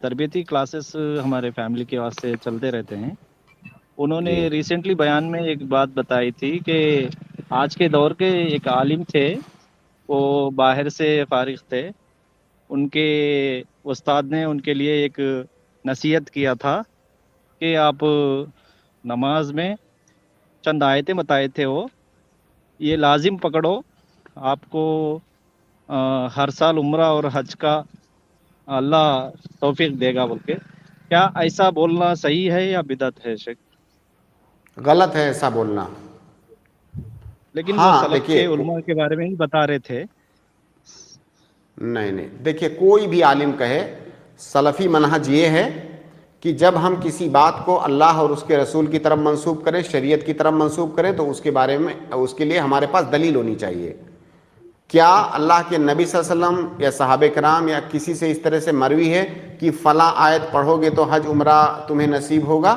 تربیتی کلاسز ہمارے فیملی کے واسطے چلتے رہتے ہیں۔ انہوں نے جی ریسنٹلی بیان میں ایک بات بتائی تھی کہ آج کے دور کے ایک عالم تھے، وہ باہر سے فارغ تھے، ان کے استاد نے ان کے لیے ایک نصیحت کیا تھا کہ آپ نماز میں چند آیتیں بتائے تھے، وہ یہ لازم پکڑو، آپ کو ہر سال عمرہ اور حج کا اللہ توفیق دے گا بول کے۔ کیا ایسا بولنا صحیح ہے یا بدعت ہے شیخ؟ غلط ہے ایسا بولنا۔ لیکن وہ ہاں سلف دیکھیے، کے علماء کے بارے میں ہی بتا رہے تھے۔ نہیں نہیں، دیکھیے کوئی بھی عالم کہے، سلفی منہج یہ ہے کہ جب ہم کسی بات کو اللہ اور اس کے رسول کی طرف منسوب کریں، شریعت کی طرف منسوب کریں، تو اس کے بارے میں اس کے لیے ہمارے پاس دلیل ہونی چاہیے۔ کیا اللہ کے نبی صلی اللہ علیہ وسلم یا صحابہ کرام یا کسی سے اس طرح سے مروی ہے کہ فلاں آیت پڑھو گے تو حج عمرہ تمہیں نصیب ہوگا؟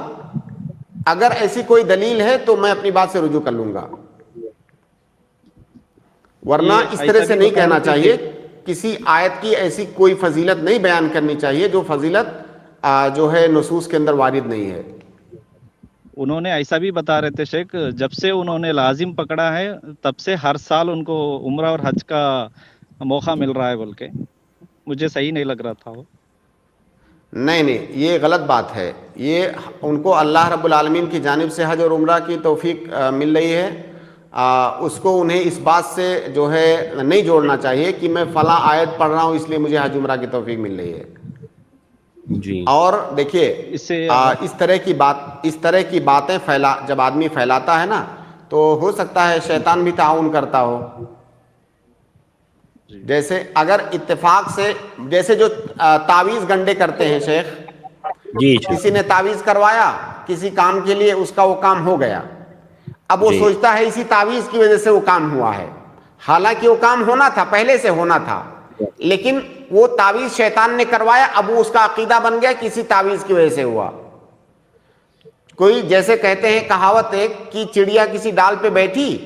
اگر ایسی کوئی دلیل ہے تو میں اپنی بات سے رجوع کر لوں گا، ورنہ یہ اس طرح ایسا سے بھی نہیں بتا کہنا رہے تھے کہ چاہیے۔ کسی آیت کی ایسی کوئی فضیلت نہیں بیان کرنی چاہیے جو فضیلت جو ہے نصوص کے اندر وارد نہیں ہے۔ انہوں نے ایسا بھی بتا رہے تھے شیخ، جب سے انہوں نے لازم پکڑا ہے تب سے ہر سال ان کو عمرہ اور حج کا موقع مل رہا ہے بول کے۔ مجھے صحیح نہیں لگ رہا تھا وہ۔ نہیں نہیں، یہ غلط بات ہے۔ یہ ان کو اللہ رب العالمین کی جانب سے حج اور عمرہ کی توفیق مل رہی ہے، اس کو انہیں اس بات سے جو ہے نہیں جوڑنا چاہیے کہ میں فلاں آیت پڑھ رہا ہوں اس لیے مجھے حج عمرہ کی توفیق مل رہی ہے۔ جی اور دیکھیے، اس سے اس طرح کی باتیں جب آدمی پھیلاتا ہے نا، تو ہو سکتا ہے شیطان بھی تعاون کرتا ہو۔ جی جیسے اگر اتفاق سے، جیسے جو تعویذ گنڈے کرتے ہیں شیخ، جی کسی نے تعویذ کروایا کسی کام کے لیے، اس کا وہ کام ہو گیا، اب وہ جی سوچتا ہے اسی تعویذ کی وجہ سے وہ کام ہوا ہے، حالانکہ وہ کام ہونا تھا، پہلے سے ہونا تھا، لیکن وہ تعویذ شیطان نے کروایا، اب وہ اس کا عقیدہ بن گیا کسی تعویذ کی وجہ سے ہوا۔ کوئی جیسے کہتے ہیں کہاوت ایک کہ چڑیا کسی ڈال پہ بیٹھی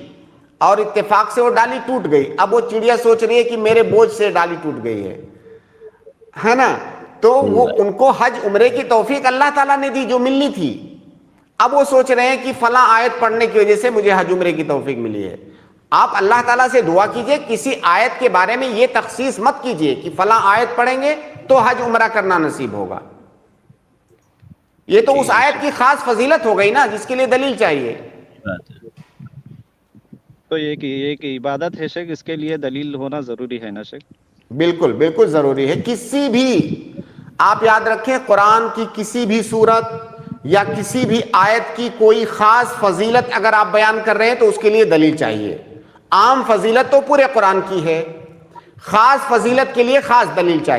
اور اتفاق سے وہ ڈالی ٹوٹ گئی، اب وہ چڑیا سوچ رہی ہے کہ میرے بوجھ سے ڈالی ٹوٹ گئی ہے نا؟ تو وہ ان کو حج عمرے کی توفیق اللہ تعالیٰ نے دی جو ملنی تھی، اب وہ سوچ رہے ہیں کہ فلاں آیت پڑھنے کی وجہ سے مجھے حج عمرے کی توفیق ملی ہے۔ آپ اللہ تعالیٰ سے دعا کیجئے، کسی آیت کے بارے میں یہ تخصیص مت کیجئے کہ فلاں آیت پڑھیں گے تو حج عمرہ کرنا نصیب ہوگا۔ یہ تو اس آیت کی خاص فضیلت ہو گئی نا جس کے لیے دلیل چاہیے۔ بات ہے۔ تو یہ کہ عبادت ہے شیخ، اس کے لیے دلیل ہونا ضروری ہے نا شیخ؟ بالکل بالکل ضروری ہے۔ کسی بھی، آپ یاد رکھیں، قرآن کی کسی بھی سورت یا کسی بھی آیت کی کوئی خاص فضیلت اگر آپ بیان کر رہے ہیں تو اس کے لیے دلیل چاہیے۔ عام فضیلت تو پورے قرآن کی ہے، خاص فضیلت کے لیے خاص دلیل چاہیے۔